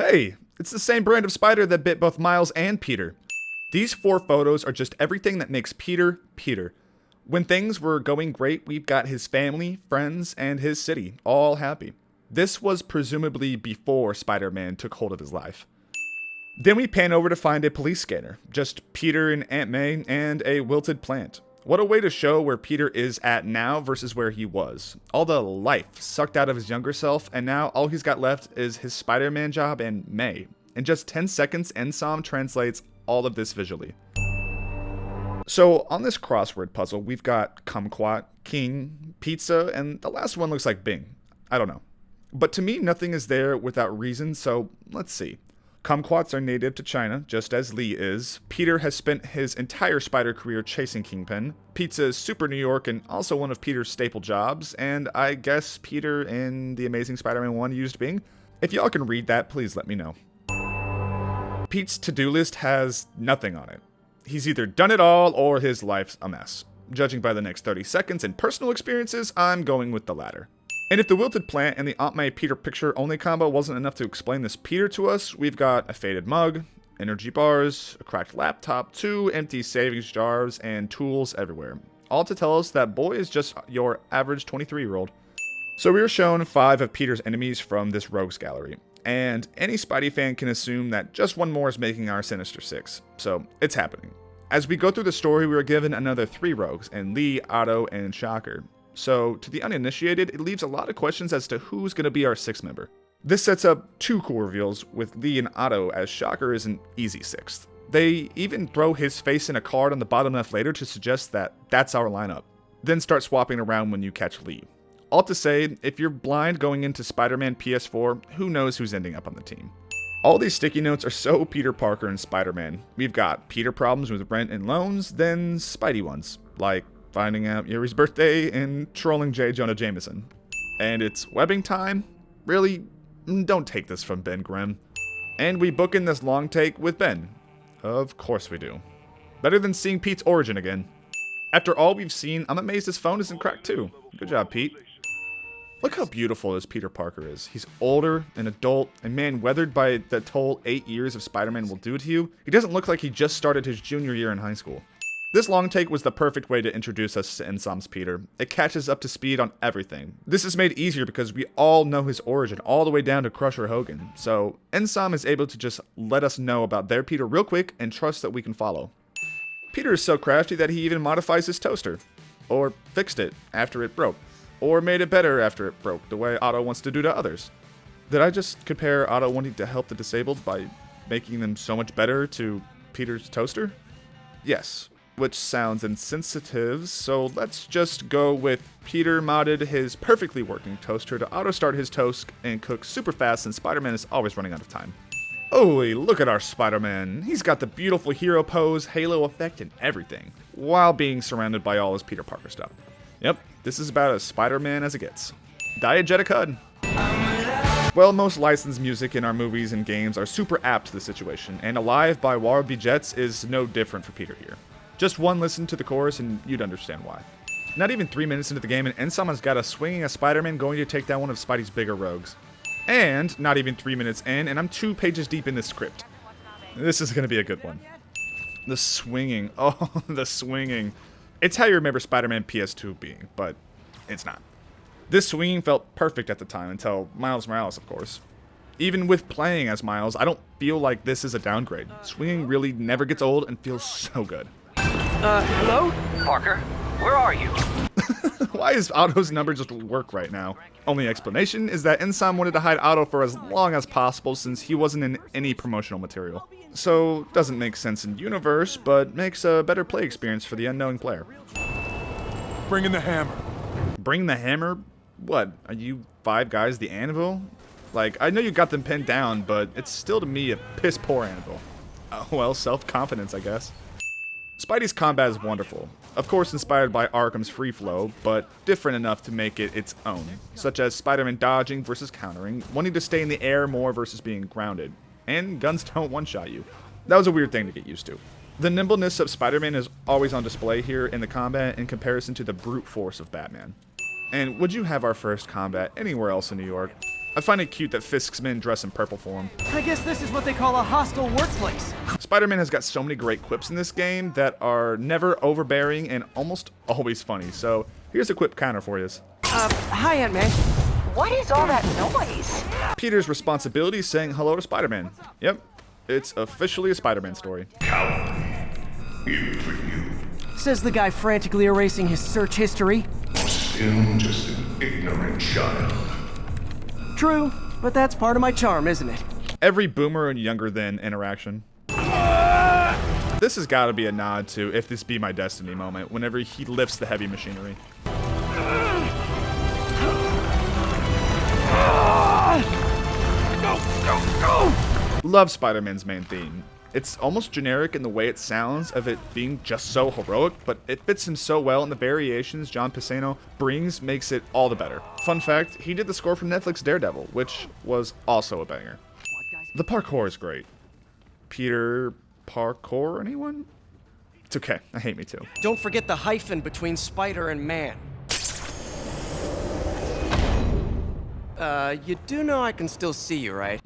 Hey, it's the same brand of spider that bit both Miles and Peter. These 4 photos are just everything that makes Peter, Peter. When things were going great, we've got his family, friends, and his city, all happy. This was presumably before Spider-Man took hold of his life. Then we pan over to find a police scanner, just Peter and Aunt May, and a wilted plant. What a way to show where Peter is at now versus where he was. All the life sucked out of his younger self, and now all he's got left is his Spider-Man job and May. In just 10 seconds, Ensom translates all of this visually. So on this crossword puzzle, we've got kumquat, king, pizza, and the last one looks like Bing. I don't know. But to me, nothing is there without reason, so let's see. Kumquats are native to China, just as Lee is. Peter has spent his entire spider career chasing Kingpin. Pizza is super New York and also one of Peter's staple jobs, and I guess Peter in The Amazing Spider-Man 1 used Bing. If y'all can read that, please let me know. Pete's to-do list has nothing on it. He's either done it all or his life's a mess. Judging by the next 30 seconds and personal experiences, I'm going with the latter. And if the wilted plant and the Aunt May Peter picture only combo wasn't enough to explain this Peter to us, we've got a faded mug, energy bars, a cracked laptop, 2 empty savings jars, and tools everywhere. All to tell us that boy is just your average 23-year-old. So we are shown 5 of Peter's enemies from this rogues gallery. And any Spidey fan can assume that just one more is making our Sinister 6. So it's happening. As we go through the story, we are given another 3 rogues, and Lee, Otto, and Shocker. So to the uninitiated, it leaves a lot of questions as to who's going to be our 6th member. This sets up 2 cool reveals with Lee and Otto, as Shocker is an easy 6th. They even throw his face in a card on the bottom left later to suggest that that's our lineup. Then start swapping around when you catch Lee. All to say, if you're blind going into Spider-Man PS4, who knows who's ending up on the team. All these sticky notes are so Peter Parker and Spider-Man. We've got Peter problems with rent and loans, then Spidey ones, like finding out Yuri's birthday and trolling J. Jonah Jameson. And it's webbing time? Really? Don't take this from Ben Grimm. And we book in this long take with Ben. Of course we do. Better than seeing Pete's origin again. After all we've seen, I'm amazed his phone isn't cracked too. Good job, Pete. Look how beautiful this Peter Parker is. He's older, an adult, and man, weathered by the toll 8 years of Spider-Man will do to you, he doesn't look like he just started his junior year in high school. This long take was the perfect way to introduce us to Ensom's Peter. It catches up to speed on everything. This is made easier because we all know his origin, all the way down to Crusher Hogan. So Ensom is able to just let us know about their Peter real quick and trust that we can follow. Peter is so crafty that he even modifies his toaster. Or fixed it after it broke. Or made it better after it broke, the way Otto wants to do to others. Did I just compare Otto wanting to help the disabled by making them so much better to Peter's toaster? Yes, which sounds insensitive, so let's just go with Peter modded his perfectly working toaster to auto-start his toast and cook super fast since Spider-Man is always running out of time. Holy, look at our Spider-Man. He's got the beautiful hero pose, halo effect, and everything, while being surrounded by all his Peter Parker stuff. Yep, this is about as Spider-Man as it gets. Diegetic HUD. Well, most licensed music in our movies and games are super apt to the situation, and Alive by Wallaby Jets is no different for Peter here. Just one listen to the chorus and you'd understand why. Not even 3 minutes into the game and Ensom has got us swinging a Spider-Man going to take down one of Spidey's bigger rogues. And not even 3 minutes in, and I'm 2 pages deep in this script. This is going to be a good one. The swinging. Oh, the swinging. It's how you remember Spider-Man PS2 being, but it's not. This swinging felt perfect at the time until Miles Morales, of course. Even with playing as Miles, I don't feel like this is a downgrade. Swinging really never gets old and feels so good. Hello? Parker, where are you? Why is Otto's number just work right now? Only explanation is that Ensom wanted to hide Otto for as long as possible since he wasn't in any promotional material. So, doesn't make sense in universe, but makes a better play experience for the unknowing player. Bring in the hammer. Bring the hammer? What, are you 5 guys the anvil? Like, I know you got them pinned down, but it's still to me a piss poor anvil. Well, self-confidence, I guess. Spidey's combat is wonderful. Of course inspired by Arkham's free flow, but different enough to make it its own, such as Spider-Man dodging versus countering, wanting to stay in the air more versus being grounded, and guns don't one-shot you. That was a weird thing to get used to. The nimbleness of Spider-Man is always on display here in the combat in comparison to the brute force of Batman. And would you have our first combat anywhere else in New York? I find it cute that Fisk's men dress in purple for him. I guess this is what they call a hostile workplace. Spider-Man has got so many great quips in this game that are never overbearing and almost always funny. So here's a quip counter for you. Hi, Aunt May. What is all that noise? Peter's responsibility is saying hello to Spider-Man. Yep, it's officially a Spider-Man story. Says the guy frantically erasing his search history. Still just an ignorant child. True, but that's part of my charm, isn't it? Every boomer and younger than interaction. This has got to be a nod to If This Be My Destiny moment whenever he lifts the heavy machinery. Love Spider-Man's main theme. It's almost generic in the way it sounds of it being just so heroic, but it fits him so well, and the variations John Pisano brings makes it all the better. Fun fact, he did the score for Netflix Daredevil, which was also a banger. The parkour is great. Peter parkour, anyone? It's okay, I hate me too. Don't forget the hyphen between spider and man. You do know I can still see you, right?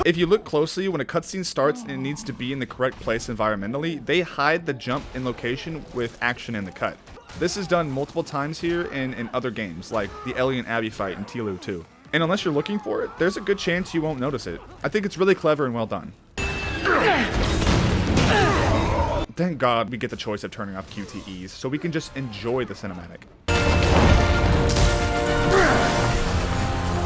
If you look closely, when a cutscene starts and it needs to be in the correct place environmentally, they hide the jump in location with action in the cut. This is done multiple times here and in other games, like the Ellie and Abby fight in Tilu 2. And unless you're looking for it, there's a good chance you won't notice it. I think it's really clever and well done. Thank God we get the choice of turning off QTEs, so we can just enjoy the cinematic.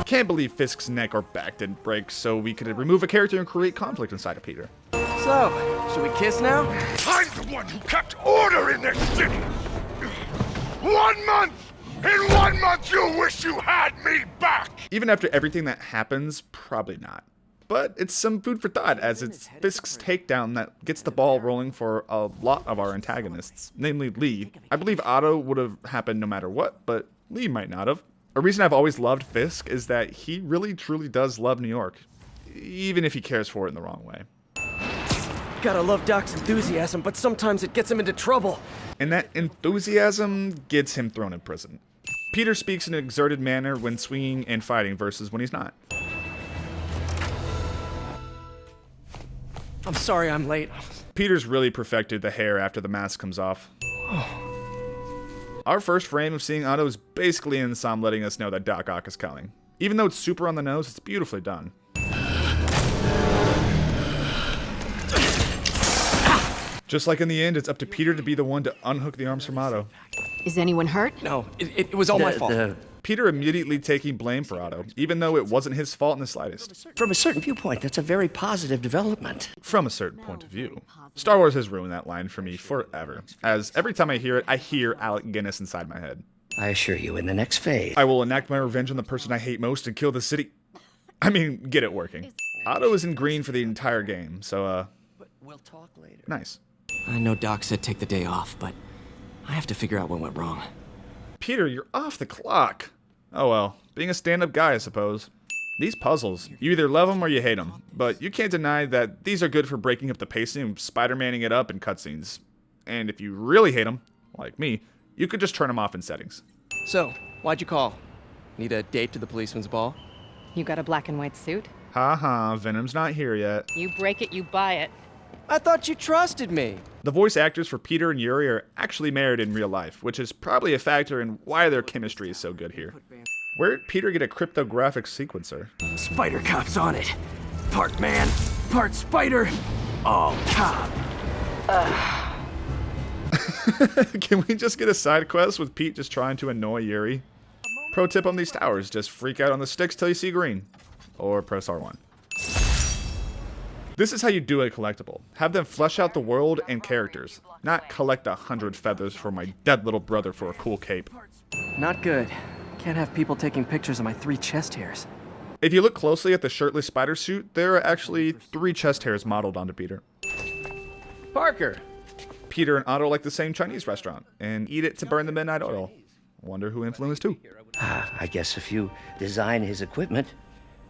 Can't believe Fisk's neck or back didn't break, so we could remove a character and create conflict inside of Peter. So, should we kiss now? I'm the one who kept order in this city! 1 month! In 1 month you wish you had me back! Even after everything that happens, probably not. But it's some food for thought, as it's Fisk's takedown that gets the ball rolling for a lot of our antagonists, namely Lee. I believe Otto would have happened no matter what, but Lee might not have. A reason I've always loved Fisk is that he really truly does love New York, even if he cares for it in the wrong way. Gotta love Doc's enthusiasm, but sometimes it gets him into trouble. And that enthusiasm gets him thrown in prison. Peter speaks in an exerted manner when swinging and fighting versus when he's not. I'm sorry I'm late. Peter's really perfected the hair after the mask comes off. Our first frame of seeing Otto is basically in Sam letting us know that Doc Ock is coming. Even though it's super on the nose, it's beautifully done. Just like in the end, it's up to Peter to be the one to unhook the arms from Otto. Is anyone hurt? No, it was all my fault. Peter immediately taking blame for Otto, even though it wasn't his fault in the slightest. From a certain viewpoint, that's a very positive development. From a certain point of view. Star Wars has ruined that line for me forever, as every time I hear it, I hear Alec Guinness inside my head. I assure you, in the next phase... I will enact my revenge on the person I hate most and kill the city. I mean, get it working. Otto is in green for the entire game, so, But we'll talk later. nice. I know Doc said take the day off, but I have to figure out what went wrong. Peter, you're off the clock. Oh well, being a stand-up guy, I suppose. These puzzles, you either love them or you hate them, but you can't deny that these are good for breaking up the pacing and Spider-Manning it up in cutscenes. And if you really hate them, like me, you could just turn them off in settings. So, why'd you call? Need a date to the policeman's ball? You got a black and white suit? Haha, Venom's not here yet. You break it, you buy it. I thought you trusted me. The voice actors for Peter and Yuri are actually married in real life, which is probably a factor in why their chemistry is so good here. Where'd Peter get a cryptographic sequencer? Spider Cop's on it. Part man, part spider, all cop. Can we just get a side quest with Pete just trying to annoy Yuri? Pro tip on these towers, just freak out on the sticks till you see green. Or press R1. This is how you do a collectible. Have them flesh out the world and characters, not collect 100 feathers for my dead little brother for a cool cape. Not good. Can't have people taking pictures of my 3 chest hairs. If you look closely at the shirtless spider suit, there are actually 3 chest hairs modeled onto Peter. Parker! Peter and Otto like the same Chinese restaurant, and eat it to burn the midnight oil. Wonder who influenced who. I guess if you design his equipment,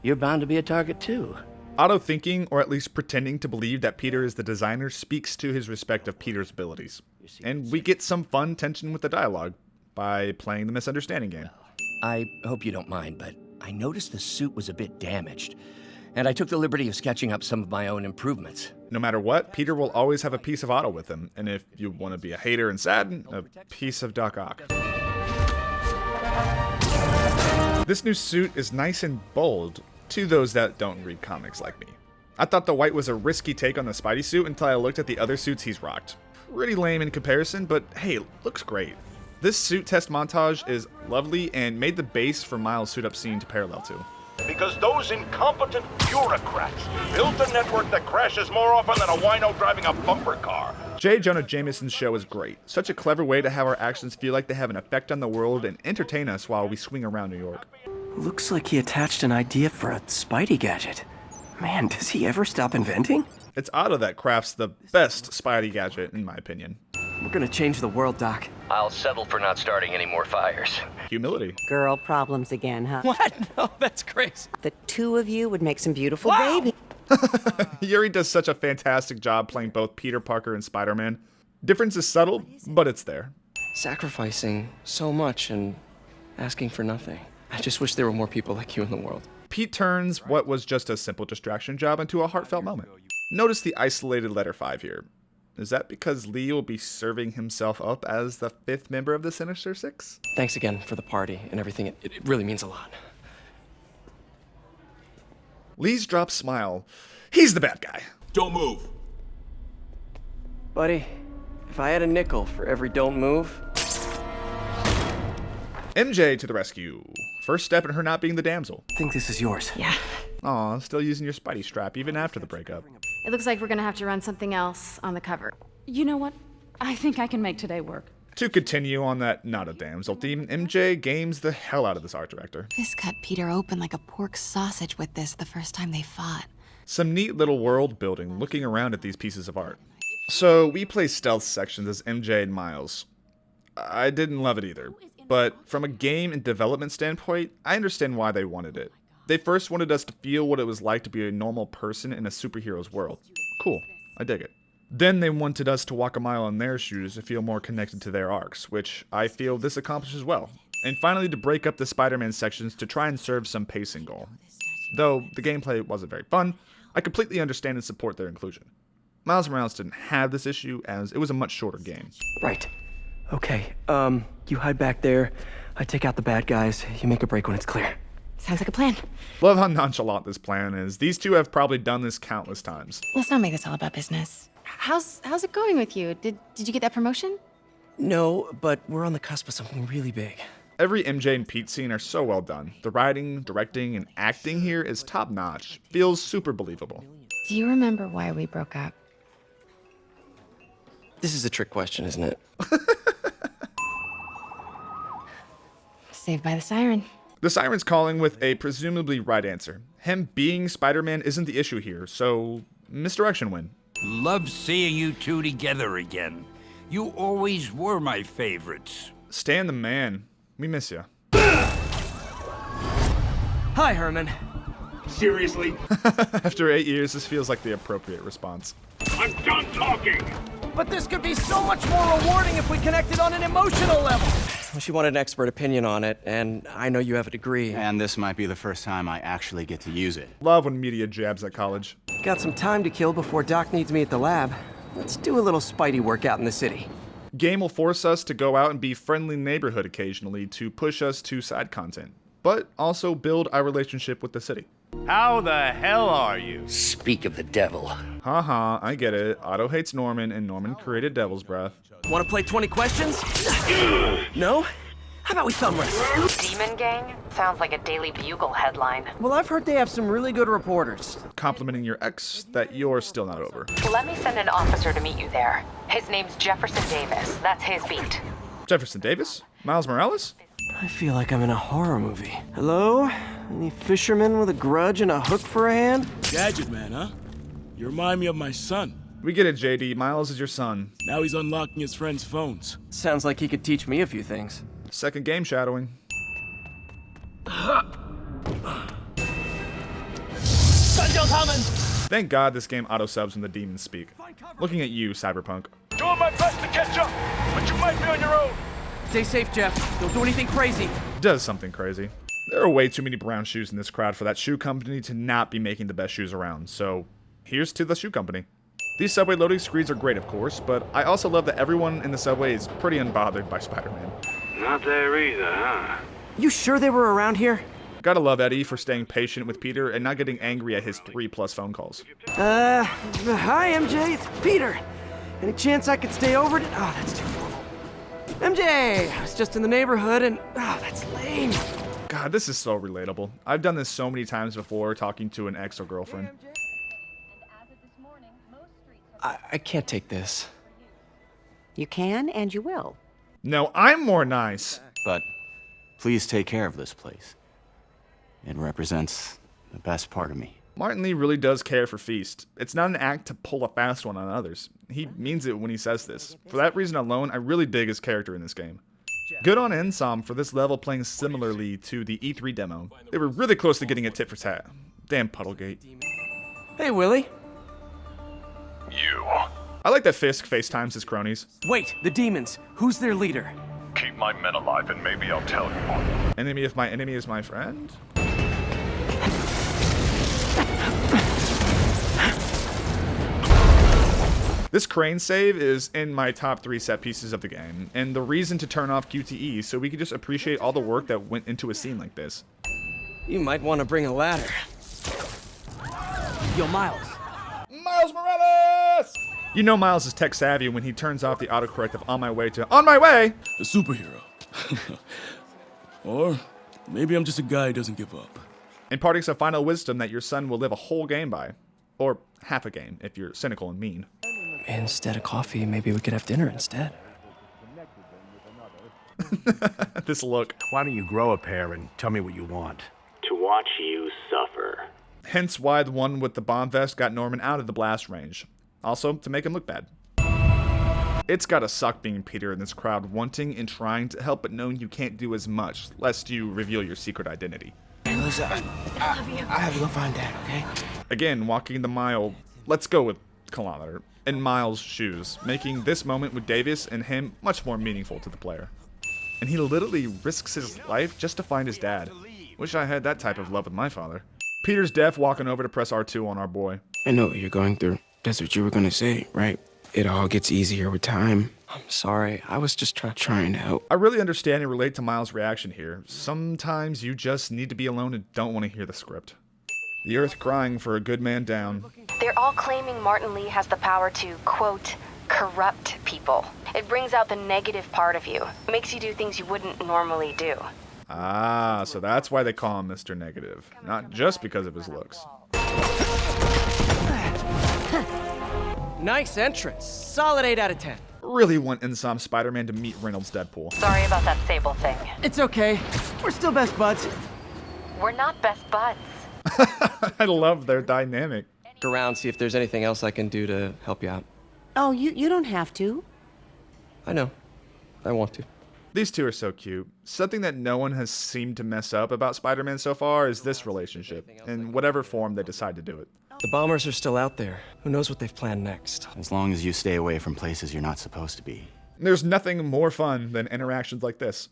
you're bound to be a target too. Otto thinking, or at least pretending to believe that Peter is the designer, speaks to his respect of Peter's abilities. And we get some fun tension with the dialogue. by playing the misunderstanding game. I hope you don't mind, but I noticed the suit was a bit damaged, and I took the liberty of sketching up some of my own improvements. No matter what, Peter will always have a piece of Otto with him, and if you want to be a hater and sad, a piece of Doc Ock. This new suit is nice and bold to those that don't read comics like me. I thought the white was a risky take on the Spidey suit until I looked at the other suits he's rocked. Pretty lame in comparison, but hey, looks great. This suit test montage is lovely and made the base for Miles' suit up scene to parallel to. Because those incompetent bureaucrats built a network that crashes more often than a wino driving a bumper car. J. Jonah Jameson's show is great. Such a clever way to have our actions feel like they have an effect on the world and entertain us while we swing around New York. Looks like he attached an idea for a Spidey gadget. Man, does he ever stop inventing? It's Otto that crafts the best Spidey gadget, in my opinion. We're gonna change the world, Doc. I'll settle for not starting any more fires. Humility. Girl problems again, huh? What? No, that's crazy. The two of you would make some beautiful babies. Yuri does such a fantastic job playing both Peter Parker and Spider-Man. Difference is subtle, but it's there. Sacrificing so much and asking for nothing. I just wish there were more people like you in the world. Pete turns what was just a simple distraction job into a heartfelt moment. Notice the isolated letter 5 here. Is that because Lee will be serving himself up as the 5th member of the Sinister Six? Thanks again for the party and everything. It really means a lot. Lee's drop smile. He's the bad guy. Don't move. Buddy, if I had a nickel for every don't move... MJ to the rescue. First step in her not being the damsel. I think this is yours. Yeah. Aw, still using your Spidey strap even after the breakup. It looks like we're gonna have to run something else on the cover. You know what? I think I can make today work. To continue on that not a damsel theme, MJ games the hell out of this art director. This cut Peter open like a pork sausage with this the first time they fought. Some neat little world building looking around at these pieces of art. So we play stealth sections as MJ and Miles. I didn't love it either, but from a game and development standpoint, I understand why they wanted it. They first wanted us to feel what it was like to be a normal person in a superhero's world. Cool, I dig it. Then they wanted us to walk a mile in their shoes to feel more connected to their arcs, which I feel this accomplishes well. And finally to break up the Spider-Man sections to try and serve some pacing goal. Though the gameplay wasn't very fun, I completely understand and support their inclusion. Miles Morales didn't have this issue as it was a much shorter game. Right. Okay, you hide back there. I take out the bad guys. You make a break when it's clear. Sounds like a plan. Love how nonchalant this plan is. These two have probably done this countless times. Let's not make this all about business. How's it going with you? Did you get that promotion? No, but we're on the cusp of something really big. Every MJ and Pete scene are so well done. The writing, directing, and acting here is top notch. Feels super believable. Do you remember why we broke up? This is a trick question, isn't it? Saved by the siren. The siren's calling with a presumably right answer. Him being Spider-Man isn't the issue here, so misdirection win. Love seeing you two together again. You always were my favorites. Stan the man. We miss you. Hi, Herman. Seriously? After 8 years, this feels like the appropriate response. I'm done talking! But this could be so much more rewarding if we connected on an emotional level. Well, she wanted an expert opinion on it, and I know you have a degree. And this might be the first time I actually get to use it. Love when media jabs at college. Got some time to kill before Doc needs me at the lab. Let's do a little Spidey work out in the city. Game will force us to go out and be friendly neighborhood occasionally to push us to side content, but also build our relationship with the city. How the hell are you? Speak of the devil. Haha, I get it. Otto hates Norman, and Norman created Devil's Breath. Want to play 20 questions? No? How about we thumb wrestle? Demon Gang? Sounds like a Daily Bugle headline. Well, I've heard they have some really good reporters. Complimenting your ex that you're still not over. Let me send an officer to meet you there. His name's Jefferson Davis. That's his beat. Jefferson Davis? Miles Morales? I feel like I'm in a horror movie. Hello? Any fisherman with a grudge and a hook for a hand? Gadget man, huh? You remind me of my son. We get it, JD. Miles is your son. Now he's unlocking his friends' phones. Sounds like he could teach me a few things. Second game shadowing. Thank God this game auto-subs when the demons speak. Looking at you, Cyberpunk. Doing my best to catch up, but you might be on your own. Stay safe, Jeff. Don't do anything crazy. Does something crazy. There are way too many brown shoes in this crowd for that shoe company to not be making the best shoes around, so here's to the shoe company. These subway loading screens are great, of course, but I also love that everyone in the subway is pretty unbothered by Spider-Man. Not there either, huh? You sure they were around here? Gotta love Eddie for staying patient with Peter and not getting angry at his 3+ phone calls. Hi, MJ. It's Peter. Any chance I could stay over? Oh, that's too formal. MJ, I was just in the neighborhood and... Oh, that's lame. God, this is so relatable. I've done this so many times before, talking to an ex or girlfriend. I can't take this. You can and you will. No, I'm more nice. But please take care of this place. It represents the best part of me. Martin Lee really does care for Feast. It's not an act to pull a fast one on others. He means it when he says this. For that reason alone, I really dig his character in this game. Good on Ensom for this level playing similarly to the E3 demo. They were really close to getting it tit for tat. Damn Puddlegate. Hey, Willie. You. I like that Fisk FaceTimes his cronies. Wait, the demons. Who's their leader? Keep my men alive and maybe I'll tell you. Enemy if my enemy is my friend? This crane save is in my top 3 set pieces of the game, and the reason to turn off QTE so we could just appreciate all the work that went into a scene like this. You might want to bring a ladder. Yo, Miles. Miles Morales! You know Miles is tech savvy when he turns off the autocorrect of on my way to on my way! A superhero. Or maybe I'm just a guy who doesn't give up. Imparting some final wisdom that your son will live a whole game by. Or half a game, if you're cynical and mean. Instead of coffee, maybe we could have dinner instead. This look. Why don't you grow a pair and tell me what you want? To watch you suffer. Hence why the one with the bomb vest got Norman out of the blast range. Also, to make him look bad. It's gotta suck being Peter in this crowd, wanting and trying to help but knowing you can't do as much, lest you reveal your secret identity. Hey, Lisa, I have to go find Dad, okay? Again, walking the mile, let's go with kilometer, in Miles' shoes, making this moment with Davis and him much more meaningful to the player. And he literally risks his life just to find his dad. Wish I had that type of love with my father. Peter's deaf, walking over to press R2 on our boy. I know what you're going through. That's what you were gonna say, right? It all gets easier with time. I'm sorry. I was just trying to help. I really understand and relate to Miles' reaction here. Sometimes you just need to be alone and don't want to hear the script. The earth crying for a good man down. They're all claiming Martin Lee has the power to, quote, corrupt people. It brings out the negative part of you. Makes you do things you wouldn't normally do. Ah, so that's why they call him Mr. Negative. Not just because of his looks. Nice entrance. Solid 8 out of 10. Really want Ensom Spider-Man to meet Reynolds Deadpool. Sorry about that Sable thing. It's okay. We're still best buds. We're not best buds. I love their dynamic. Look around, see if there's anything else I can do to help you out. Oh, you don't have to. I know. I want to. These two are so cute. Something that no one has seemed to mess up about Spider-Man so far is this relationship, in whatever form they decide to do it. The bombers are still out there. Who knows what they've planned next? As long as you stay away from places you're not supposed to be. There's nothing more fun than interactions like this.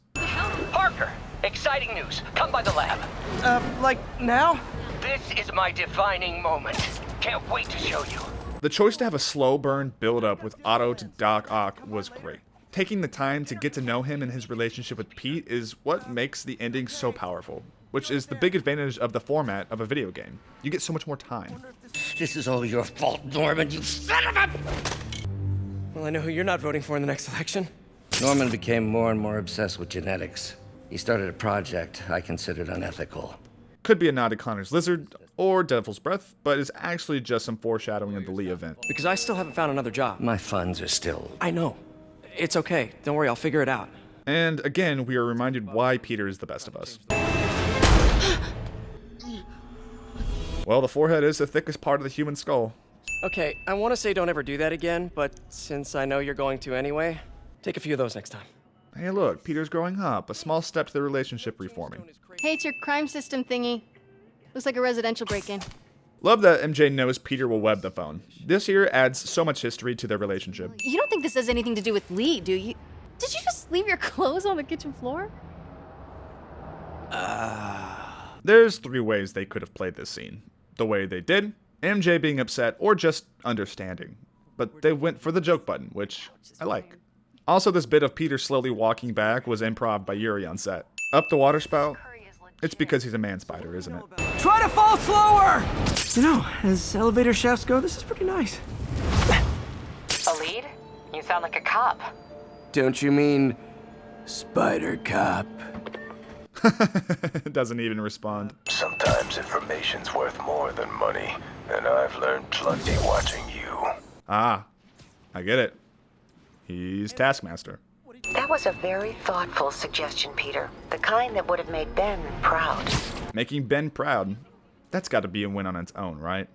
Parker, exciting news. Come by the lab. Like now? This is my defining moment. Can't wait to show you. The choice to have a slow burn build up with Otto to Doc Ock was great. Taking the time to get to know him and his relationship with Pete is what makes the ending so powerful, which is the big advantage of the format of a video game. You get so much more time. This is all your fault, Norman, you son of a... Well, I know who you're not voting for in the next election. Norman became more and more obsessed with genetics. He started a project I considered unethical. Could be a nod to Connor's Lizard or Devil's Breath, but is actually just some foreshadowing of the Lee event. Because I still haven't found another job. My funds are still... I know. It's okay. Don't worry, I'll figure it out. And again, we are reminded why Peter is the best of us. Well, the forehead is the thickest part of the human skull. Okay, I want to say don't ever do that again, but since I know you're going to anyway, take a few of those next time. Hey look, Peter's growing up. A small step to the relationship reforming. Hey, it's your crime system thingy. Looks like a residential break-in. Love that MJ knows Peter will web the phone. This here adds so much history to their relationship. You don't think this has anything to do with Lee, do you? Did you just Just leave your clothes on the kitchen floor? There's 3 ways they could have played this scene. The way they did, MJ being upset, or just understanding. But they went for the joke button, which I like. Also, this bit of Peter slowly walking back was improv by Yuri on set. Up the water spout? It's because he's a man spider, isn't it? Try to fall slower! You know, as elevator shafts go, this is pretty nice. A lead? You sound like a cop. Don't you mean Spider Cop? Doesn't even respond. Sometimes information's worth more than money, and I've learned plenty watching you. Ah, I get it. He's Taskmaster. That was a very thoughtful suggestion, Peter. The kind that would have made Ben proud. Making Ben proud. That's got to be a win on its own, right?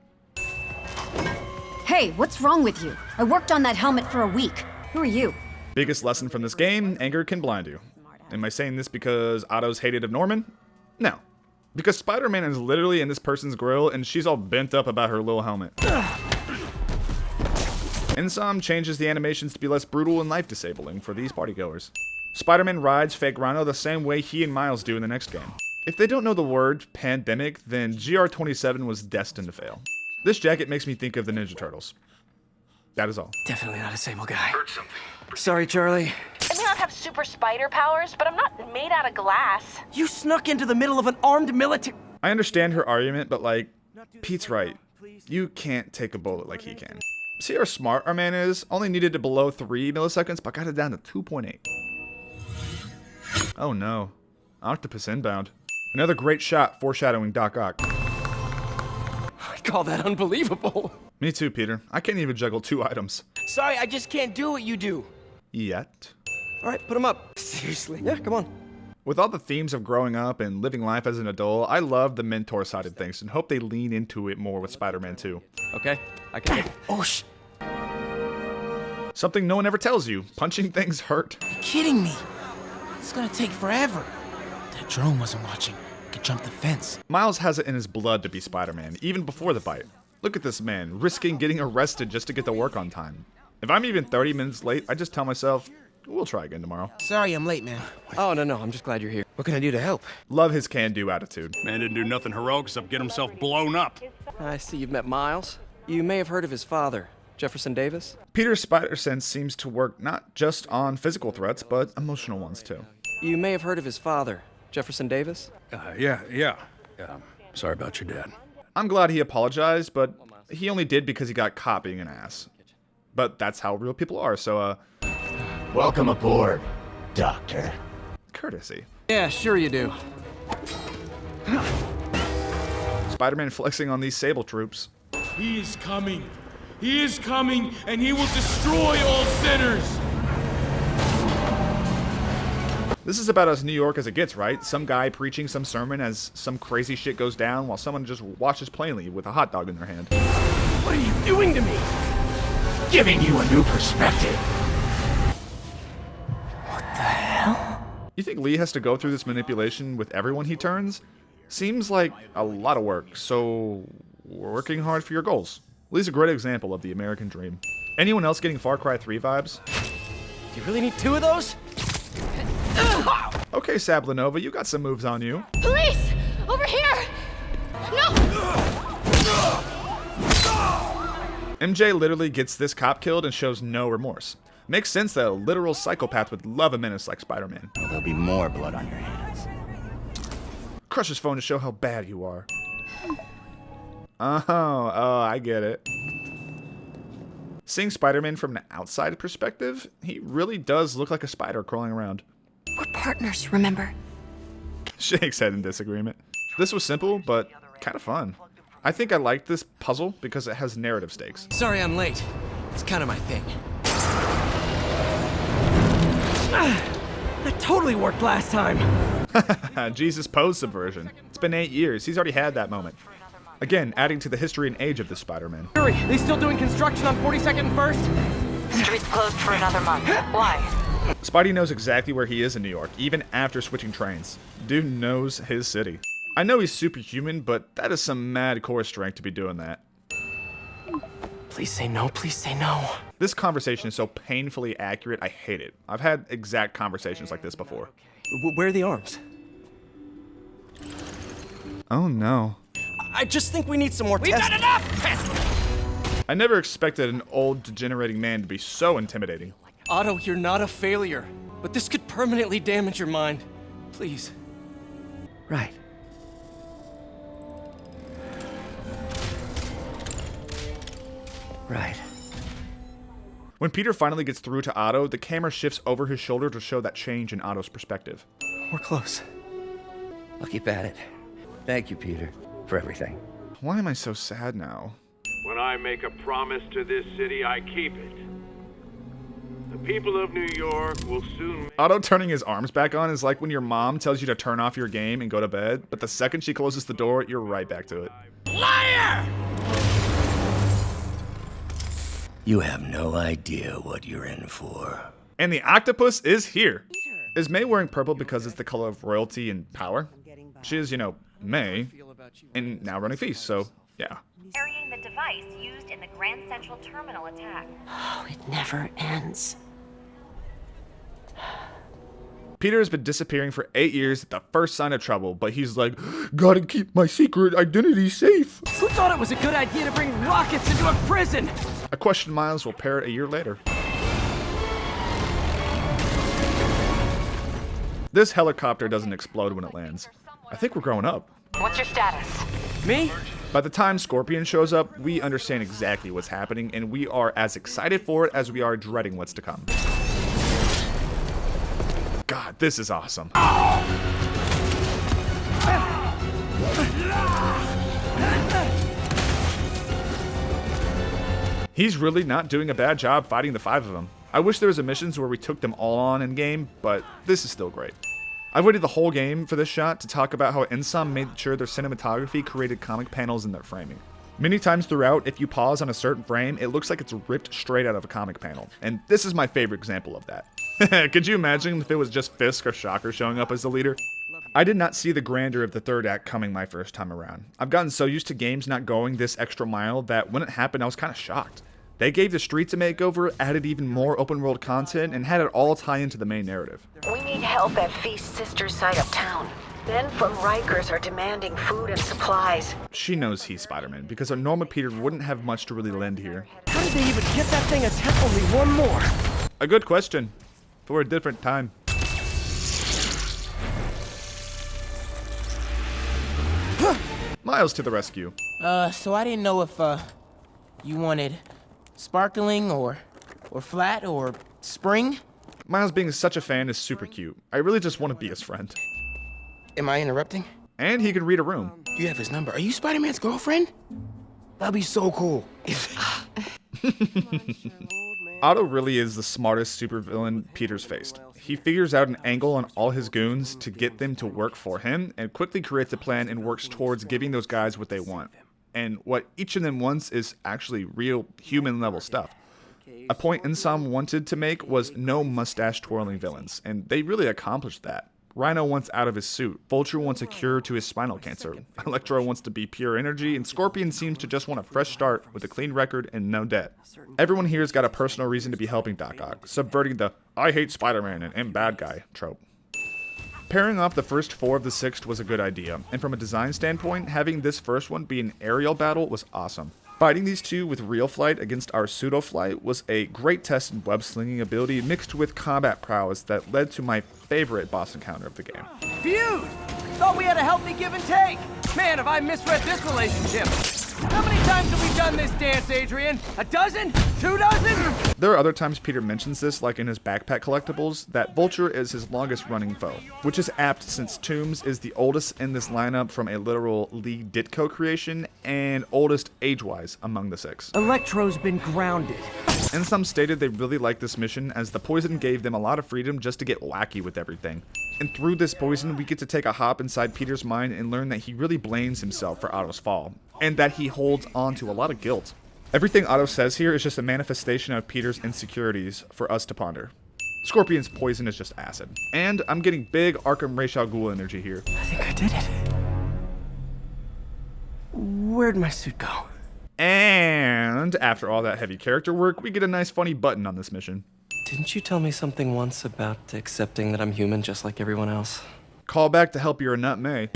Hey, what's wrong with you? I worked on that helmet for a week. Who are you? Biggest lesson from this game, anger can blind you. Am I saying this because Otto's hated of Norman? No. Because Spider-Man is literally in this person's grill and she's all bent up about her little helmet. Insom changes the animations to be less brutal and life-disabling for these partygoers. Spider-Man rides fake Rhino the same way he and Miles do in the next game. If they don't know the word pandemic, then GR27 was destined to fail. This jacket makes me think of the Ninja Turtles. That is all. Definitely not a Sable guy. Sorry, Charlie. I may not have super spider powers, but I'm not made out of glass. You snuck into the middle of an armed military... I understand her argument, but like, Pete's right. You can't take a bullet like he can. See how smart our man is? Only needed to below 3 milliseconds, but got it down to 2.8. Oh no. Octopus inbound. Another great shot foreshadowing Doc Ock. I call that unbelievable. Me too, Peter. I can't even juggle 2 items. Sorry, I just can't do what you do. Yet. Alright, put him up. Seriously. Yeah, come on. With all the themes of growing up and living life as an adult, I love the mentor-sided things and hope they lean into it more with Spider-Man 2. Okay, I can. Oh, Something no one ever tells you. Punching things hurt. You're kidding me. It's gonna take forever. That drone wasn't watching. Could jump the fence. Miles has it in his blood to be Spider-Man, even before the bite. Look at this man, risking getting arrested just to get to work on time. If I'm even 30 minutes late, I just tell myself, we'll try again tomorrow. Sorry I'm late, man. Oh, no, I'm just glad you're here. What can I do to help? Love his can-do attitude. Man didn't do nothing heroic except get himself blown up. I see you've met Miles. You may have heard of his father, Jefferson Davis. Peter's spider sense seems to work not just on physical threats, but emotional ones too. You may have heard of his father, Jefferson Davis. Yeah. Sorry about your dad. I'm glad he apologized, but he only did because he got caught being an ass. But that's how real people are, so Welcome aboard, Doctor. Courtesy. Yeah, sure you do. Spider-Man flexing on these Sable troops. He is coming. He is coming, and he will destroy all sinners. This is about as New York as it gets, right? Some guy preaching some sermon as some crazy shit goes down while someone just watches plainly with a hot dog in their hand. What are you doing to me? Giving you a new perspective. You think Lee has to go through this manipulation with everyone he turns? Seems like a lot of work, so working hard for your goals. Lee's a great example of the American dream. Anyone else getting Far Cry 3 vibes? Do you really need 2 of those? Okay, Sablanova, you got some moves on you. Police! Over here! No! MJ literally gets this cop killed and shows no remorse. Makes sense that a literal psychopath would love a menace like Spider-Man. Well, there'll be more blood on your hands. Crush his phone to show how bad you are. Oh, I get it. Seeing Spider-Man from an outside perspective, he really does look like a spider crawling around. We're partners, remember? Shakes head in disagreement. This was simple, but kind of fun. I think I liked this puzzle because it has narrative stakes. Sorry I'm late. It's kind of my thing. That totally worked last time. Jesus pose subversion. It's been 8 years. He's already had that moment. Again, adding to the history and age of this Spider-Man. Hurry, they still doing construction on 42nd and 1st? Street's closed for another month. Why? Spidey knows exactly where he is in New York, even after switching trains. Dude knows his city. I know he's superhuman, but that is some mad core strength to be doing that. Please say no, please say no. This conversation is so painfully accurate, I hate it. I've had exact conversations like this before. Where are the arms? Oh no. I just think we need some more We've tests. got enough! I never expected an old, degenerating man to be so intimidating. Otto, you're not a failure, but this could permanently damage your mind. Please. Right. Right. When Peter finally gets through to Otto, the camera shifts over his shoulder to show that change in Otto's perspective. We're close. I'll keep at it. Thank you, Peter, for everything. Why am I so sad now? When I make a promise to this city, I keep it. The people of New York will soon... Otto turning his arms back on is like when your mom tells you to turn off your game and go to bed, but the second she closes the door, you're right back to it. Liar! You have no idea what you're in for. And the octopus is here. Is May wearing purple because it's the color of royalty and power? She is, you know, May, and now running Feast, so yeah. Carrying the device used in the Grand Central Terminal attack. Oh, it never ends. Peter has been disappearing for 8 years at the first sign of trouble, but he's like, gotta keep my secret identity safe. Who thought it was a good idea to bring rockets into a prison? A question Miles will parrot a year later. This helicopter doesn't explode when it lands. I think we're growing up. What's your status? Me? By the time Scorpion shows up, we understand exactly what's happening, and we are as excited for it as we are dreading what's to come. God, this is awesome. He's really not doing a bad job fighting the 5 of them. I wish there was a missions where we took them all on in-game, but this is still great. I've waited the whole game for this shot to talk about how Insom made sure their cinematography created comic panels in their framing. Many times throughout, if you pause on a certain frame, it looks like it's ripped straight out of a comic panel, and this is my favorite example of that. Could you imagine if it was just Fisk or Shocker showing up as the leader? I did not see the grandeur of the third act coming my first time around. I've gotten so used to games not going this extra mile that when it happened I was kind of shocked. They gave the streets a makeover, added even more open world content, and had it all tie into the main narrative. We need help at Feast's sister site uptown. Men from Rikers are demanding food and supplies. She knows he's Spider-Man, because a normal Peter wouldn't have much to really lend here. How did they even get that thing a only one more? A good question. For a different time. Miles to the rescue. So I didn't know if, you wanted sparkling or flat or spring? Miles being such a fan is super cute. I really just want to be his friend. Am I interrupting? And he can read a room. You have his number. Are you Spider-Man's girlfriend? That'd be so cool. Otto really is the smartest supervillain Peter's faced. He figures out an angle on all his goons to get them to work for him, and quickly creates a plan and works towards giving those guys what they want. And what each of them wants is actually real human-level stuff. A point Insom wanted to make was no mustache-twirling villains, and they really accomplished that. Rhino wants out of his suit, Vulture wants a cure to his spinal cancer, Electro wants to be pure energy, and Scorpion seems to just want a fresh start with a clean record and no debt. Everyone here's got a personal reason to be helping Doc Ock, subverting the I hate Spider-Man and am bad guy trope. Pairing off the first 4 of the 6th was a good idea, and from a design standpoint, having this first one be an aerial battle was awesome. Fighting these two with real flight against our pseudo-flight was a great test in web-slinging ability mixed with combat prowess that led to my favorite boss encounter of the game. Feud! Thought we had a healthy give and take. Man, have I misread this relationship. How many times have we done this dance, Adrian? A dozen? 2 dozen? There are other times Peter mentions this, like in his backpack collectibles, that Vulture is his longest running foe, which is apt since Toombs is the oldest in this lineup from a literal Lee Ditko creation, and oldest age-wise among the 6. Electro's been grounded. And some stated they really liked this mission as the poison gave them a lot of freedom just to get wacky with everything. And through this poison, we get to take a hop inside Peter's mind and learn that he really blames himself for Otto's fall, and that he holds on to a lot of guilt. Everything Otto says here is just a manifestation of Peter's insecurities for us to ponder. Scorpion's poison is just acid. And I'm getting big Arkham Ra's al Ghul energy here. I think I did it. Where'd my suit go? And after all that heavy character work, we get a nice funny button on this mission. Didn't you tell me something once about accepting that I'm human just like everyone else? Call back to help you're a nut May.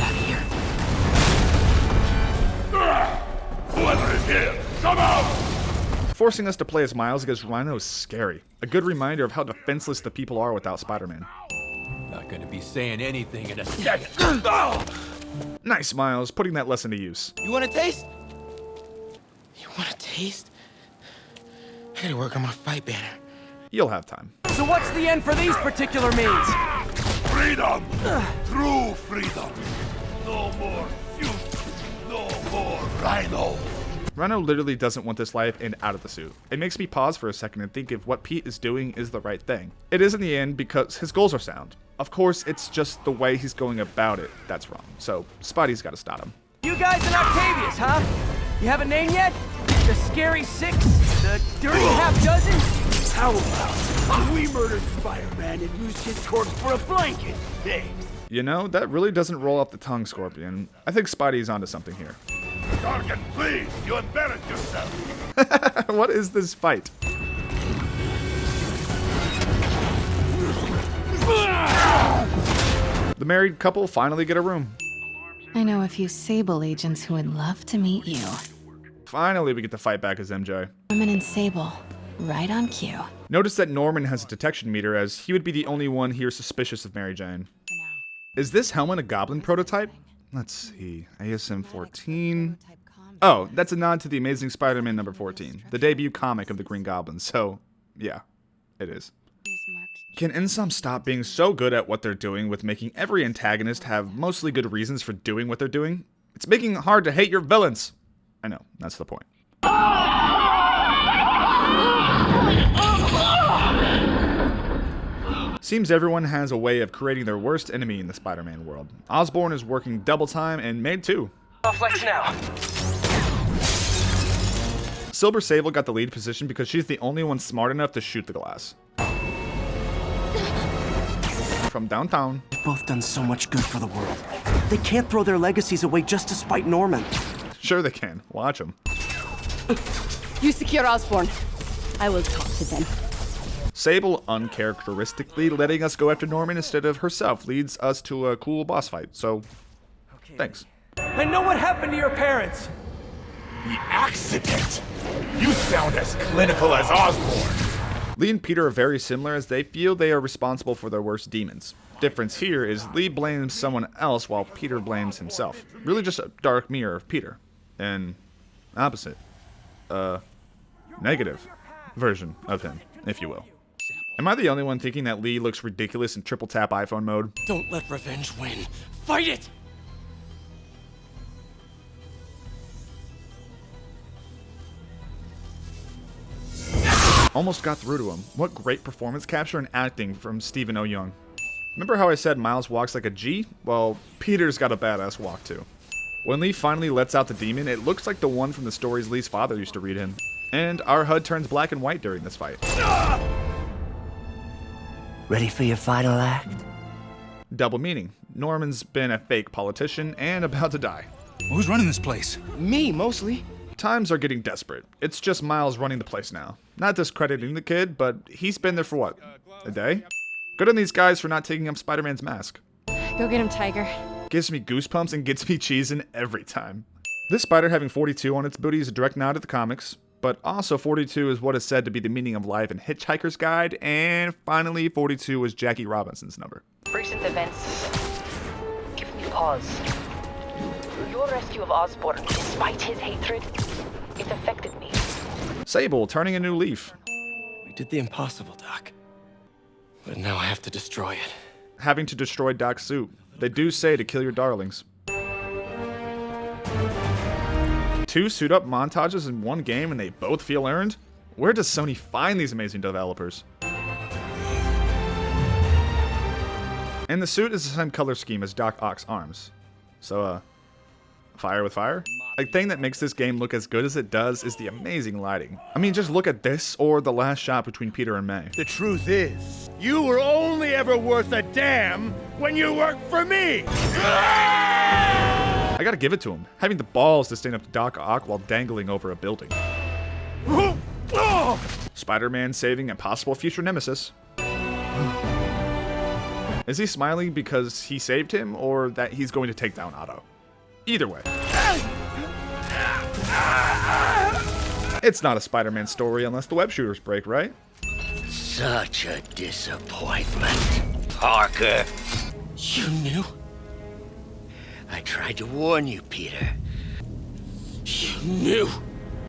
Whoever is here, come out! Forcing us to play as Miles against Rhino is scary. A good reminder of how defenseless the people are without Spider-Man. Not gonna be saying anything in a second. Nice, Miles, putting that lesson to use. You want a taste? You want a taste? I gotta work on my fight banner. You'll have time. So what's the end for these particular means? Freedom! True freedom! No more suits! No more Rhino! Rhino literally doesn't want this life and out of the suit. It makes me pause for a second and think if what Pete is doing is the right thing. It is in the end because his goals are sound. Of course, it's just the way he's going about it that's wrong. So Spidey's gotta stop him. You guys in Octavius, huh? You have a name yet? The Scary Six? The Dirty Half Dozen? How about we murdered Spider-Man and used his corpse for a blanket? Thanks. You know, that really doesn't roll off the tongue, Scorpion. I think Spidey's onto something here. Darkin, please, you embarrass yourself. What is this fight? The married couple finally get a room. I know a few Sable agents who would love to meet you. Finally, we get to fight back as MJ. Norman and Sable, right on cue. Notice that Norman has a detection meter, as he would be the only one here suspicious of Mary Jane. Is this helmet a Goblin prototype? Let's see. ASM 14. Oh, that's a nod to the Amazing Spider-Man number 14, the debut comic of the Green Goblin. So, yeah, it is. Can Insom stop being so good at what they're doing with making every antagonist have mostly good reasons for doing what they're doing? It's making it hard to hate your villains. I know, that's the point. Seems everyone has a way of creating their worst enemy in the Spider-Man world. Osborn is working double time, and Maid too. Flex now. Silver Sable got the lead position because she's the only one smart enough to shoot the glass. From downtown. They've both done so much good for the world. They can't throw their legacies away just to spite Norman. Sure they can. Watch them. You secure Osborn. I will talk to them. Sable, uncharacteristically letting us go after Norman instead of herself, leads us to a cool boss fight, so thanks. I know what happened to your parents. The accident? You sound as clinical as Osborn. Lee and Peter are very similar as they feel they are responsible for their worst demons. Difference here is Lee blames someone else while Peter blames himself. Really just a dark mirror of Peter. An opposite. Negative version of him, if you will. Am I the only one thinking that Lee looks ridiculous in triple tap iPhone mode? Don't let revenge win. Fight it! Almost got through to him. What great performance capture and acting from Stephen O. Young. Remember how I said Miles walks like a G? Well, Peter's got a badass walk too. When Lee finally lets out the demon, it looks like the one from the stories Lee's father used to read him. And our HUD turns black and white during this fight. Ready for your final act? Double meaning. Norman's been a fake politician and about to die. Who's running this place? Me, mostly. Times are getting desperate. It's just Miles running the place now. Not discrediting the kid, but he's been there for what? A day? Good on these guys for not taking up Spider-Man's mask. Go get him, Tiger. Gives me goosebumps and gets me cheesing every time. This spider having 42 on its booty is a direct nod to the comics, but also 42 is what is said to be the meaning of life in Hitchhiker's Guide, and finally 42 was Jackie Robinson's number. Recent events give me pause. Your rescue of Osborn, despite his hatred, it affected me. Sable turning a new leaf. We did the impossible, Doc. But now I have to destroy it. Having to destroy Doc's suit. They do say to kill your darlings. 2 suit-up montages in one game and they both feel earned? Where does Sony find these amazing developers? And the suit is the same color scheme as Doc Ock's arms. So, fire with fire? The thing that makes this game look as good as it does is the amazing lighting. I mean, just look at this or the last shot between Peter and May. The truth is, you were only ever worth a damn when you worked for me! I gotta give it to him, having the balls to stand up to Doc Ock while dangling over a building. Spider-Man saving a possible future nemesis. Is he smiling because he saved him, or that he's going to take down Otto? Either way. It's not a Spider-Man story unless the web shooters break, right? Such a disappointment, Parker. You knew? I tried to warn you, Peter. You knew?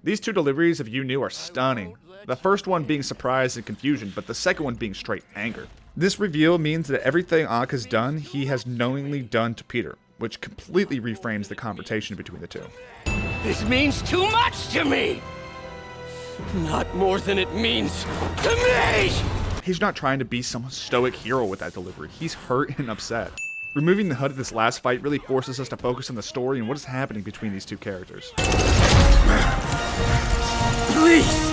These two deliveries of "you knew" are stunning. The first one being surprise and confusion, but the second one being straight anger. This reveal means that everything Ock has done, he has knowingly done to Peter, which completely reframes the confrontation between the two. This means too much to me! Not more than it means to me! He's not trying to be some stoic hero with that delivery. He's hurt and upset. Removing the HUD of this last fight really forces us to focus on the story and what is happening between these two characters. Please,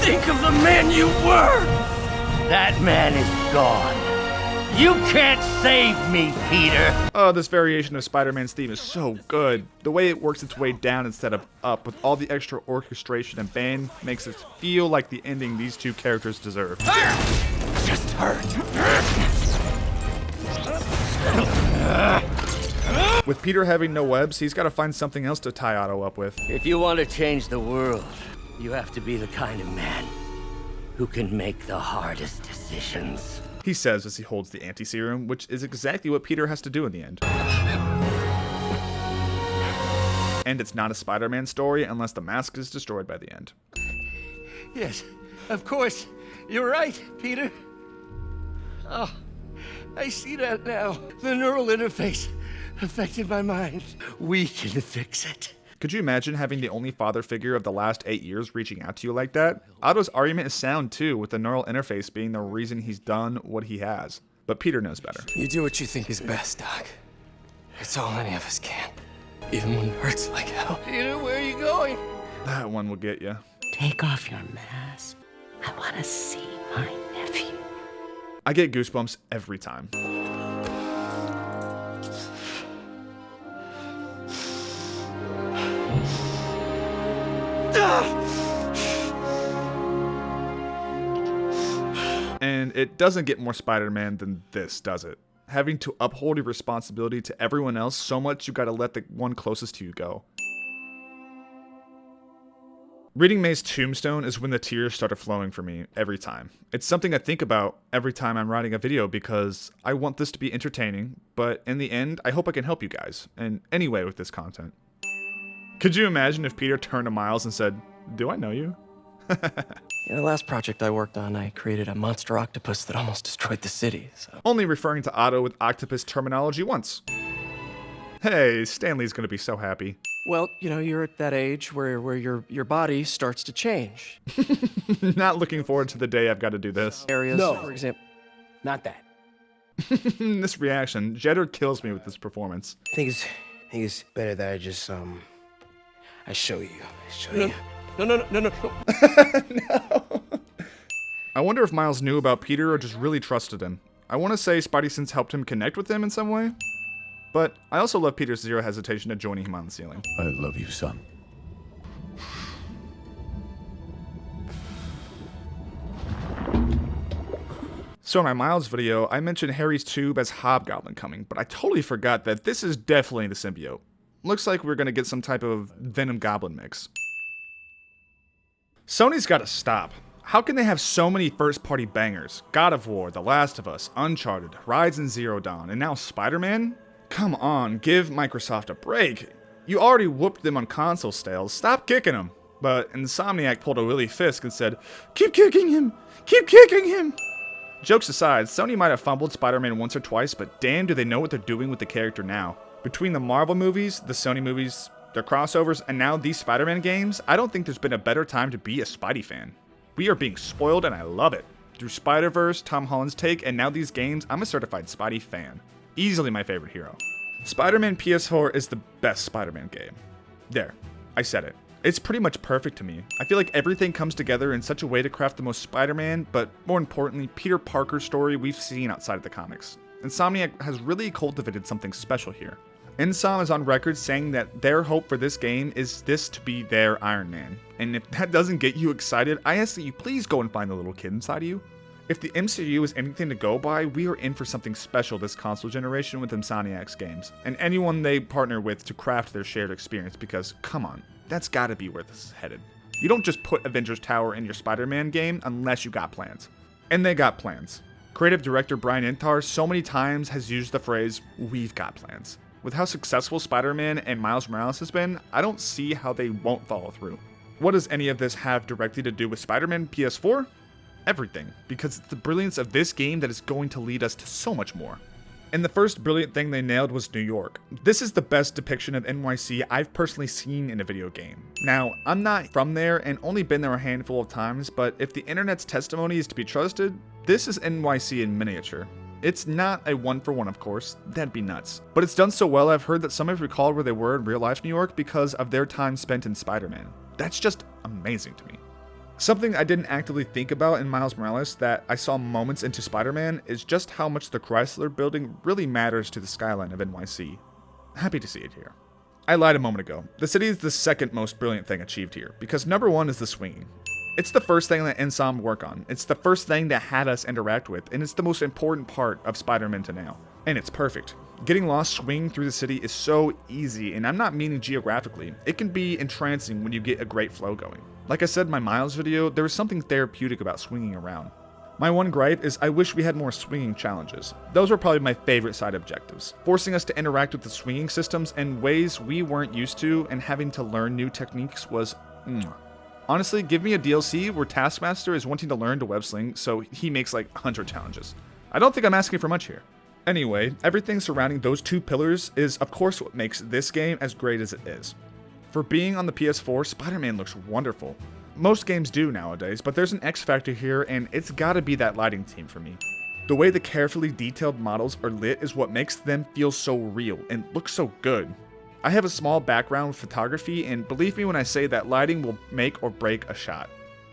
think of the man you were! That man is gone. You can't save me, Peter! Oh, this variation of Spider-Man's theme is so good. The way it works its way down instead of up, with all the extra orchestration and band, makes it feel like the ending these two characters deserve. Just hurt. With Peter having no webs, he's got to find something else to tie Otto up with. If you want to change the world, you have to be the kind of man who can make the hardest decisions. He says as he holds the anti-serum, which is exactly what Peter has to do in the end. And it's not a Spider-Man story unless the mask is destroyed by the end. Yes, of course. You're right, Peter. Oh, I see that now. The neural interface affected my mind. We can fix it. Could you imagine having the only father figure of the last 8 years reaching out to you like that? Otto's argument is sound too, with the neural interface being the reason he's done what he has. But Peter knows better. You do what you think is best, Doc. It's all any of us can. Even when it hurts like hell. Peter, where are you going? That one will get you. Take off your mask. I want to see my nephew. I get goosebumps every time. And it doesn't get more Spider-Man than this, does it? Having to uphold your responsibility to everyone else so much you gotta let the one closest to you go. Reading May's tombstone is when the tears started flowing for me every time. It's something I think about every time I'm writing a video because I want this to be entertaining, but in the end, I hope I can help you guys in any way with this content. Could you imagine if Peter turned to Miles and said, "Do I know you?" The last project I worked on, I created a monster octopus that almost destroyed the city, so... Only referring to Otto with octopus terminology once. Hey, Stanley's gonna be so happy. Well, you're at that age where your body starts to change. Not looking forward to the day I've got to do this. Areas, No. for example. Not that. This reaction, Jedder kills me with this performance. I think it's better that I just I show you. No. I wonder if Miles knew about Peter or just really trusted him. I want to say Spidey Sense helped him connect with him in some way. But I also love Peter's zero hesitation at joining him on the ceiling. I love you, son. So in my Miles video, I mentioned Harry's tube as Hobgoblin coming, but I totally forgot that this is definitely the symbiote. Looks like we're gonna get some type of Venom Goblin mix. Sony's gotta stop. How can they have so many first-party bangers? God of War, The Last of Us, Uncharted, Horizon Zero Dawn, and now Spider-Man? Come on, give Microsoft a break. You already whooped them on console sales, stop kicking them. But Insomniac pulled a Willy Fisk and said, "Keep kicking him! Keep kicking him!" Jokes aside, Sony might have fumbled Spider-Man once or twice, but damn do they know what they're doing with the character now. Between the Marvel movies, the Sony movies, their crossovers, and now these Spider-Man games, I don't think there's been a better time to be a Spidey fan. We are being spoiled and I love it. Through Spider-Verse, Tom Holland's take, and now these games, I'm a certified Spidey fan. Easily my favorite hero. Spider-Man PS4 is the best Spider-Man game. There, I said it. It's pretty much perfect to me. I feel like everything comes together in such a way to craft the most Spider-Man, but more importantly, Peter Parker story we've seen outside of the comics. Insomniac has really cultivated something special here. Insom is on record saying that their hope for this game is this to be their Iron Man. And if that doesn't get you excited, I ask that you please go and find the little kid inside of you. If the MCU is anything to go by, we are in for something special this console generation with Insomniac's games, and anyone they partner with to craft their shared experience, because, come on, that's gotta be where this is headed. You don't just put Avengers Tower in your Spider-Man game unless you got plans. And they got plans. Creative director Brian Intar so many times has used the phrase, "we've got plans." With how successful Spider-Man and Miles Morales has been, I don't see how they won't follow through. What does any of this have directly to do with Spider-Man PS4? Everything, because it's the brilliance of this game that is going to lead us to so much more. And the first brilliant thing they nailed was New York. This is the best depiction of NYC I've personally seen in a video game. Now, I'm not from there and only been there a handful of times, but if the internet's testimony is to be trusted, this is NYC in miniature. It's not a one-for-one, of course, that'd be nuts. But it's done so well I've heard that some have recalled where they were in real-life New York because of their time spent in Spider-Man. That's just amazing to me. Something I didn't actively think about in Miles Morales that I saw moments into Spider-Man is just how much the Chrysler building really matters to the skyline of NYC. Happy to see it here. I lied a moment ago. The city is the second most brilliant thing achieved here, because number one is the swinging. It's the first thing that Insom work on, it's the first thing that had us interact with, and it's the most important part of Spider-Man to nail. And it's perfect. Getting lost swinging through the city is so easy, and I'm not meaning geographically. It can be entrancing when you get a great flow going. Like I said in my Miles video, there is something therapeutic about swinging around. My one gripe is I wish we had more swinging challenges. Those were probably my favorite side objectives, forcing us to interact with the swinging systems in ways we weren't used to, and having to learn new techniques was Honestly, give me a DLC where Taskmaster is wanting to learn to web sling, so he makes like 100 challenges. I don't think I'm asking for much here. Anyway, everything surrounding those two pillars is of course what makes this game as great as it is. For being on the PS4, Spider-Man looks wonderful. Most games do nowadays, but there's an X factor here, and it's gotta be that lighting team for me. The way the carefully detailed models are lit is what makes them feel so real and look so good. I have a small background with photography, and believe me when I say that lighting will make or break a shot.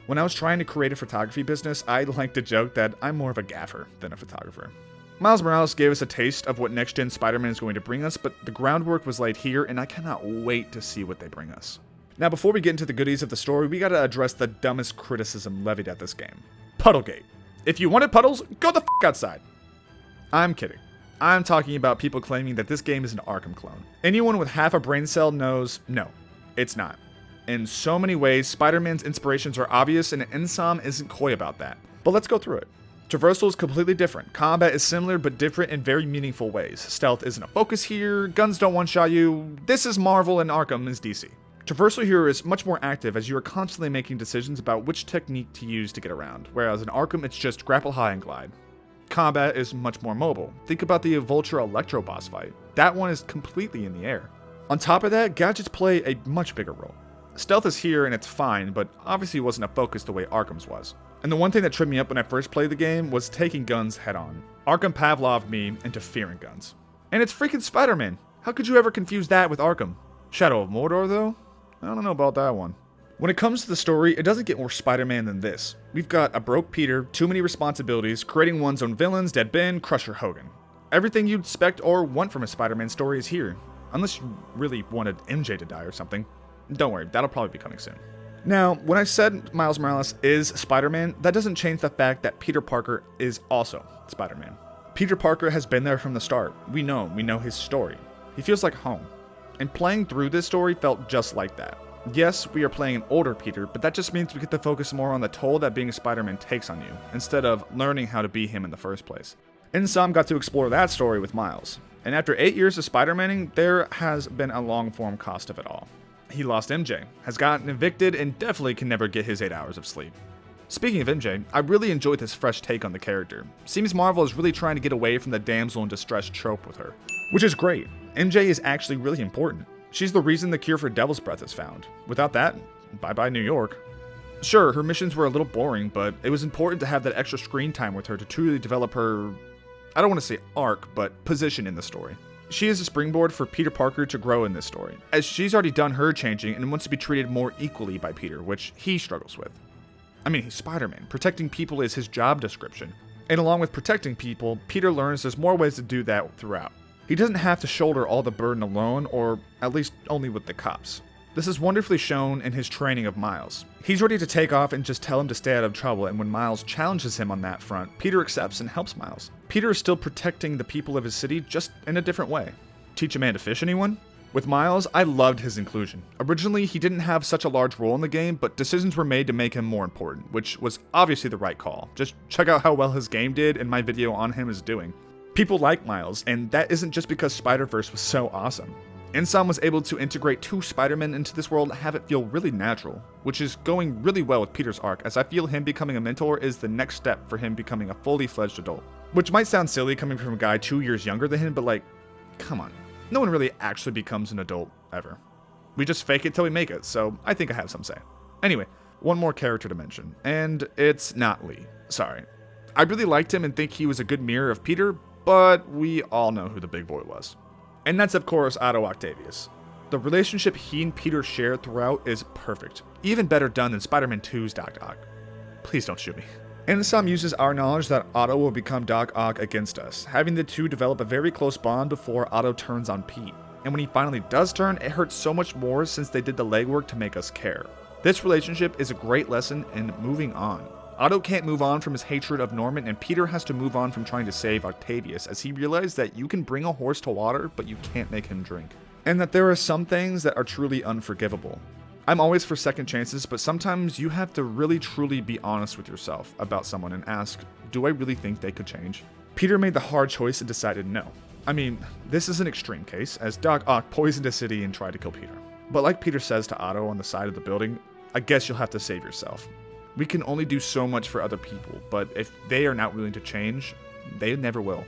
When I was trying to create a photography business, I like to joke that I'm more of a gaffer than a photographer. Miles Morales gave us a taste of what next-gen Spider-Man is going to bring us, but the groundwork was laid here, and I cannot wait to see what they bring us. Now, before we get into the goodies of the story, we gotta address the dumbest criticism levied at this game. Puddlegate. If you wanted puddles, go the f*** outside. I'm kidding. I'm talking about people claiming that this game is an Arkham clone. Anyone with half a brain cell knows, no, it's not. In so many ways, Spider-Man's inspirations are obvious, and Insom isn't coy about that. But let's go through it. Traversal is completely different. Combat is similar but different in very meaningful ways. Stealth isn't a focus here, guns don't one-shot you. This is Marvel and Arkham is DC. Traversal here is much more active as you are constantly making decisions about which technique to use to get around, whereas in Arkham it's just grapple high and glide. Combat is much more mobile. Think about the Vulture Electro boss fight. That one is completely in the air. On top of that, gadgets play a much bigger role. Stealth is here and it's fine, but obviously wasn't a focus the way Arkham's was. And the one thing that tripped me up when I first played the game was taking guns head on. Arkham Pavloved me into fearing guns. And it's freaking Spider-Man. How could you ever confuse that with Arkham? Shadow of Mordor though? I don't know about that one. When it comes to the story, it doesn't get more Spider-Man than this. We've got a broke Peter, too many responsibilities, creating one's own villains, Dead Ben, Crusher Hogan. Everything you'd expect or want from a Spider-Man story is here. Unless you really wanted MJ to die or something. Don't worry, that'll probably be coming soon. Now, when I said Miles Morales is Spider-Man, that doesn't change the fact that Peter Parker is also Spider-Man. Peter Parker has been there from the start. We know his story. He feels like home. And playing through this story felt just like that. Yes, we are playing an older Peter, but that just means we get to focus more on the toll that being a Spider-Man takes on you, instead of learning how to be him in the first place. Insom got to explore that story with Miles. And after 8 years of Spider-Maning, there has been a long-form cost of it all. He lost MJ, has gotten evicted, and definitely can never get his 8 hours of sleep. Speaking of MJ, I really enjoyed this fresh take on the character. Seems Marvel is really trying to get away from the damsel in distress trope with her, which is great. MJ is actually really important. She's the reason the cure for Devil's Breath is found. Without that, bye-bye New York. Sure, her missions were a little boring, but it was important to have that extra screen time with her to truly develop her, I don't want to say arc, but position in the story. She is a springboard for Peter Parker to grow in this story, as she's already done her changing and wants to be treated more equally by Peter, which he struggles with. I mean, he's Spider-Man. Protecting people is his job description. And along with protecting people, Peter learns there's more ways to do that throughout. He doesn't have to shoulder all the burden alone, or at least only with the cops. This is wonderfully shown in his training of Miles. He's ready to take off and just tell him to stay out of trouble, and when Miles challenges him on that front, Peter accepts and helps Miles. Peter is still protecting the people of his city, just in a different way. Teach a man to fish, anyone? With Miles, I loved his inclusion. Originally, he didn't have such a large role in the game, but decisions were made to make him more important, which was obviously the right call. Just check out how well his game did, and my video on him is doing. People like Miles, and that isn't just because Spider-Verse was so awesome. Insom was able to integrate 2 Spider-Men into this world and have it feel really natural, which is going really well with Peter's arc, as I feel him becoming a mentor is the next step for him becoming a fully fledged adult. Which might sound silly coming from a guy 2 years younger than him, but like, come on. No one really actually becomes an adult, ever. We just fake it till we make it, so I think I have some say. Anyway, one more character to mention, and it's not Lee. Sorry. I really liked him and think he was a good mirror of Peter, but we all know who the big boy was. And that's of course Otto Octavius. The relationship he and Peter share throughout is perfect. Even better done than Spider-Man 2's Doc Ock. Please don't shoot me. Insom uses our knowledge that Otto will become Doc Ock against us, having the two develop a very close bond before Otto turns on Pete. And when he finally does turn, it hurts so much more since they did the legwork to make us care. This relationship is a great lesson in moving on. Otto can't move on from his hatred of Norman, and Peter has to move on from trying to save Octavius, as he realized that you can bring a horse to water, but you can't make him drink. And that there are some things that are truly unforgivable. I'm always for second chances, but sometimes you have to really truly be honest with yourself about someone and ask, do I really think they could change? Peter made the hard choice and decided no. I mean, this is an extreme case, as Doc Ock poisoned a city and tried to kill Peter. But like Peter says to Otto on the side of the building, I guess you'll have to save yourself. We can only do so much for other people, but if they are not willing to change, they never will.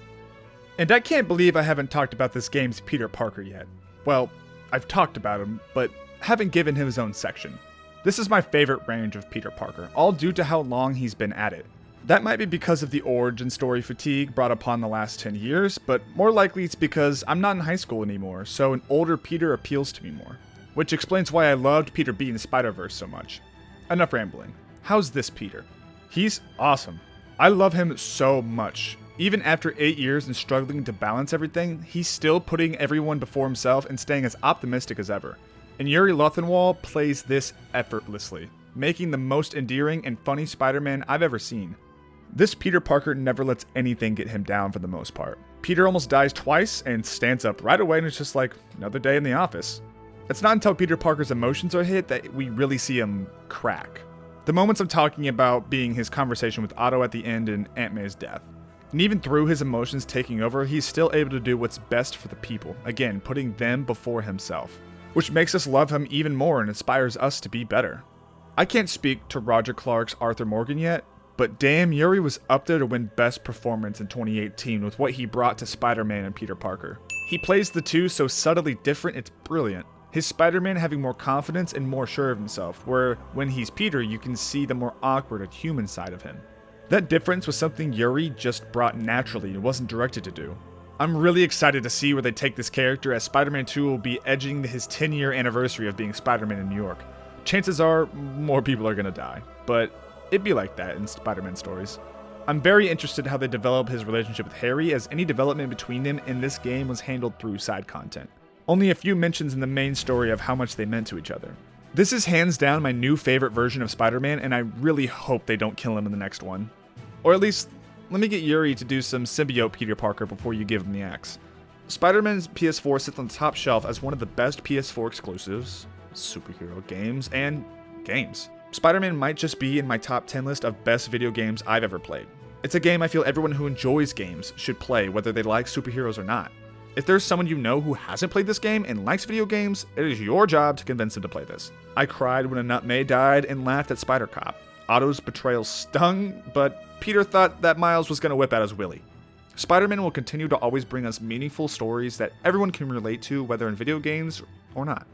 And I can't believe I haven't talked about this game's Peter Parker yet. Well, I've talked about him, but haven't given him his own section. This is my favorite range of Peter Parker, all due to how long he's been at it. That might be because of the origin story fatigue brought upon the last 10 years, but more likely it's because I'm not in high school anymore, so an older Peter appeals to me more. Which explains why I loved Peter being Spider-Verse so much. Enough rambling. How's this Peter? He's awesome. I love him so much. Even after 8 years and struggling to balance everything, he's still putting everyone before himself and staying as optimistic as ever. And Yuri Lowenthal plays this effortlessly, making the most endearing and funny Spider-Man I've ever seen. This Peter Parker never lets anything get him down for the most part. Peter almost dies twice and stands up right away and it's just like another day in the office. It's not until Peter Parker's emotions are hit that we really see him crack. The moments I'm talking about being his conversation with Otto at the end and Aunt May's death. And even through his emotions taking over, he's still able to do what's best for the people, again, putting them before himself. Which makes us love him even more and inspires us to be better. I can't speak to Roger Clark's Arthur Morgan yet, but damn, Yuri was up there to win Best Performance in 2018 with what he brought to Spider-Man and Peter Parker. He plays the two so subtly different, it's brilliant. His Spider-Man having more confidence and more sure of himself, where when he's Peter, you can see the more awkward and human side of him. That difference was something Yuri just brought naturally and wasn't directed to do. I'm really excited to see where they take this character, as Spider-Man 2 will be edging his 10-year anniversary of being Spider-Man in New York. Chances are, more people are gonna die, but it'd be like that in Spider-Man stories. I'm very interested how they develop his relationship with Harry, as any development between them in this game was handled through side content. Only a few mentions in the main story of how much they meant to each other. This is hands down my new favorite version of Spider-Man, and I really hope they don't kill him in the next one. Or at least, let me get Yuri to do some symbiote Peter Parker before you give him the axe. Spider-Man's PS4 sits on the top shelf as one of the best PS4 exclusives, superhero games, and games. Spider-Man might just be in my top 10 list of best video games I've ever played. It's a game I feel everyone who enjoys games should play, whether they like superheroes or not. If there's someone you know who hasn't played this game and likes video games, it is your job to convince them to play this. I cried when a Nut May died and laughed at Spider-Cop. Otto's betrayal stung, but Peter thought that Miles was going to whip out his willy. Spider-Man will continue to always bring us meaningful stories that everyone can relate to, whether in video games or not.